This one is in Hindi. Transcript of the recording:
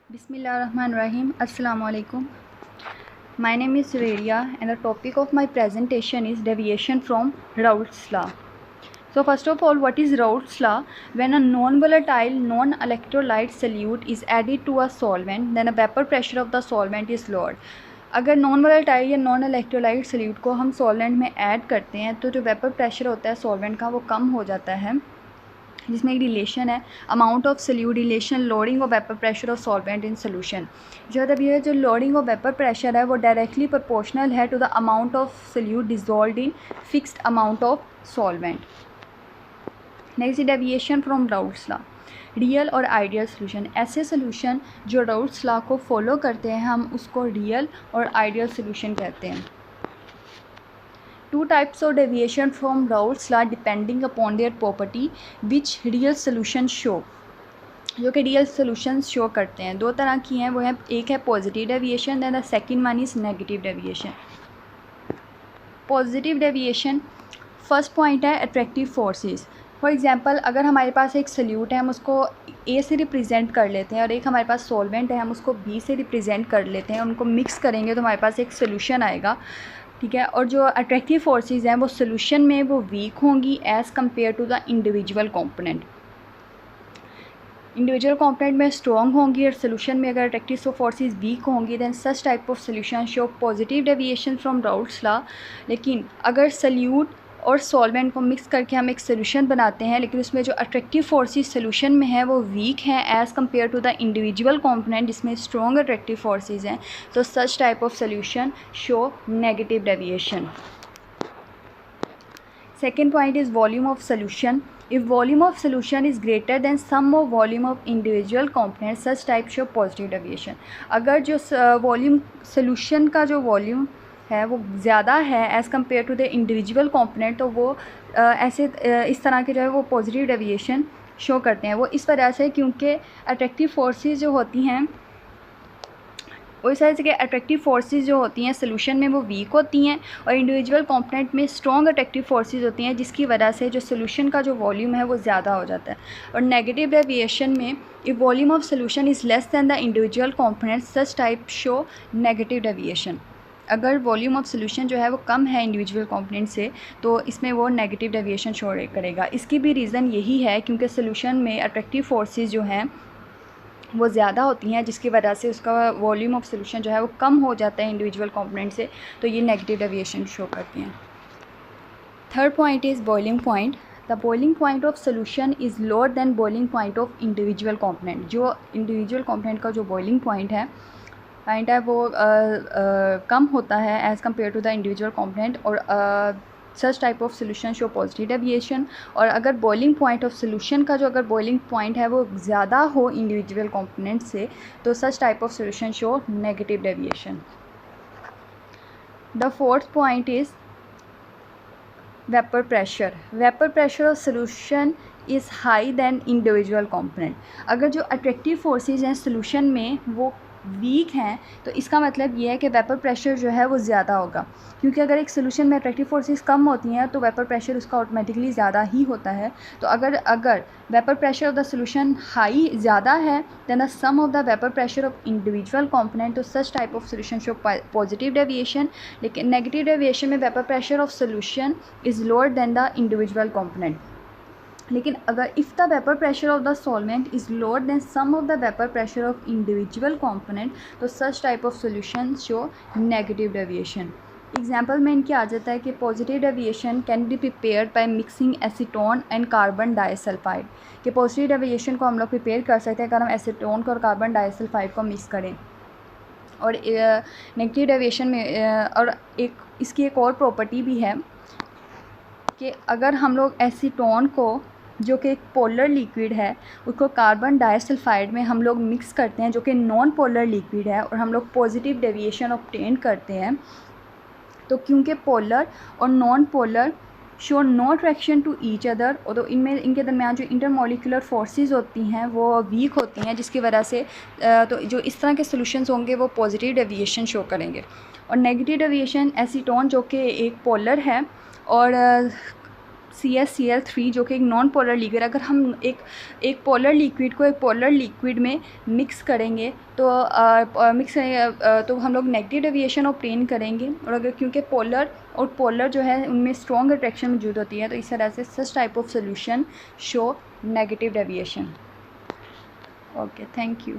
Bismillahirrahmanirrahim. Assalamu alaikum. My name is Surelia and the topic of my presentation is deviation from Raoult's law. So first of all, what is Raoult's law? When a non-volatile, non-electrolyte solute is added to a solvent, then the vapor pressure of the solvent is lowered. अगर नॉन वोलेटाइल या नॉन इलेक्ट्रोलाइट सल्यूट को हम सॉल्वेंट में ऐड करते हैं तो जो वेपर प्रेशर होता है सॉल्वेंट का वो कम हो जाता है, जिसमें एक रिलेशन है amount of salute relation loading of vapour pressure of solvent in solution. जो मतलब ये जो लोडिंग ऑफ वेपर प्रेशर है वो डायरेक्टली प्रोपोर्शनल है to the amount of solute dissolved in fixed amount of solvent. Next deviation from Raoult's law, real और आइडियल सोल्यूशन। ऐसे सोल्यूशन जो राउल्ट्स लॉ को फॉलो करते हैं हम उसको रियल और आइडियल सोल्यूशन कहते हैं। Two types of deviation from Raoult's law depending upon their property which real solutions show, जो कि रियल सॉल्यूशंस शो करते हैं। दो तरह की हैं, वो है एक है positive deviation then the second one is negative deviation. Positive deviation, first point है अट्रैक्टिव फोर्सेस। फॉर एग्जांपल अगर हमारे पास एक सल्यूट है हम उसको ए से रिप्रेजेंट कर लेते हैं और एक हमारे पास सॉल्वेंट है हम उसको बी से रिप्रेजेंट कर लेते हैं, उनको मिक्स करेंगे तो हमारे पास एक सोल्यूशन आएगा, ठीक है। और जो अट्रैक्टिव फोर्सेस हैं वो सोल्यूशन में वो वीक होंगी as compare to the individual component. Individual component में स्ट्रॉन्ग होंगी और सोल्यूशन में अगर अट्रैक्टिव फोर्सेस वीक होंगी then such type of solution show positive deviation from Raoult's law. लेकिन अगर सल्यूट और सॉल्वेंट को मिक्स करके हम एक सोल्यूशन बनाते हैं लेकिन उसमें जो अट्रैक्टिव फोर्सेस सोल्यूशन में है वो वीक हैं as compare to the individual component जिसमें स्ट्रॉन्ग अट्रैक्टिव फोर्सेस हैं, तो such type of solution show negative deviation. Second point is volume of solution. If volume of solution is greater than sum of volume of individual component such type show positive deviation. अगर जो वॉल्यूम सोल्यूशन का जो वॉल्यूम है वो ज़्यादा है as compare to the individual component तो वो ऐसे इस तरह के जो है वो पॉजिटिव डेविएशन शो करते हैं। वो इस वजह से क्योंकि अट्रैक्टिव फोर्सेस जो होती हैं वो इस तरह से कि अट्रैक्टिव फोर्सेस जो होती हैं सोल्यूशन में वो वीक होती हैं और इंडिविजुअल कंपोनेंट में स्ट्रॉन्ग अट्रैक्टिव फोर्सेस होती हैं जिसकी वजह से जो सोल्यूशन का जो वॉल्यूम है वो ज़्यादा हो जाता है। और नेगेटिव डेविएशन में if volume of solution is less than the individual component such type show negative deviation. अगर वॉल्यूम ऑफ सोल्यूशन जो है वो कम है इंडिविजुअल कंपोनेंट से तो इसमें वो नेगेटिव डेविएशन शो करेगा। इसकी भी रीज़न यही है क्योंकि सोल्यूशन में अट्रैक्टिव फोर्सेस जो हैं वो ज़्यादा होती हैं जिसकी वजह से उसका वॉल्यूम ऑफ सोल्यूशन जो है वो कम हो जाता है इंडिविजुअल कंपोनेंट से, तो ये नेगेटिव डेविएशन शो करती हैं। Third point is boiling point. The boiling point of solution is lower than boiling point of individual component. जो इंडिविजुअल कंपोनेंट का जो बॉइलिंग पॉइंट है वो कम होता है as compare to the individual component और such type of solution show positive deviation. और अगर बॉइलिंग पॉइंट ऑफ सोल्यूशन का जो अगर बॉइलिंग पॉइंट है वो ज़्यादा हो इंडिविजुअल कंपोनेंट से तो such type of solution show negative deviation. The fourth point is vapour pressure. Vapour pressure of solution is high than individual component. अगर जो अट्रैक्टिव फोर्सेस हैं सोल्यूशन में वो वीक हैं तो इसका मतलब ये है कि वेपर प्रेशर जो है वो ज़्यादा होगा, क्योंकि अगर एक सोल्यूशन में अट्रैक्टिव फोर्सेस कम होती हैं तो वेपर प्रेशर उसका ऑटोमेटिकली ज़्यादा ही होता है। तो अगर vapour pressure of the solution high ज़्यादा है than the sum of the vapour pressure of individual component तो such type of solution show positive deviation. लेकिन नेगेटिव डेविएशन में vapour pressure of solution is lower than the individual component. लेकिन अगर if the vapour pressure of the solvent is lower than sum of the vapour pressure of individual component तो such type of solution show negative deviation. Example में इनकी आ जाता है कि positive deviation can be prepared by mixing acetone and carbon disulphide. कि पॉजिटिव डेविएशन को हम लोग प्रिपेयर कर सकते हैं अगर हम एसीटोन को और कार्बन डाइसल्फाइड को मिक्स करें। और नेगेटिव डेविएशन में और इसकी एक और प्रॉपर्टी भी है कि अगर हम लोग एसीटोन को जो कि एक पोलर लिक्विड है उसको कार्बन डाइसल्फाइड में हम लोग मिक्स करते हैं जो कि नॉन पोलर लिक्विड है और हम लोग पॉजिटिव डेविएशन ऑब्टेन करते हैं, तो क्योंकि पोलर और non polar show no attraction to each other और तो इनके दरमियान जो इंटरमोलिकुलर फोर्सेस होती हैं वो वीक होती हैं जिसकी वजह से तो जो इस तरह के सॉल्यूशंस होंगे वो पॉजिटिव डेविएशन शो करेंगे। और नेगेटिव डेविएशन एसीटोन जो कि एक पोलर है और CaCl3 जो कि एक नॉन पोलर लिक्विड, अगर हम एक पोलर लिक्विड को एक पोलर लिक्विड में मिक्स करेंगे तो तो हम लोग नेगेटिव डेविएशन ऑब्टेन करेंगे। और अगर क्योंकि पोलर और पोलर जो है उनमें स्ट्रॉन्ग अट्रैक्शन मौजूद होती है, तो इस तरह से सच type of solution show negative deviation. Okay, thank you.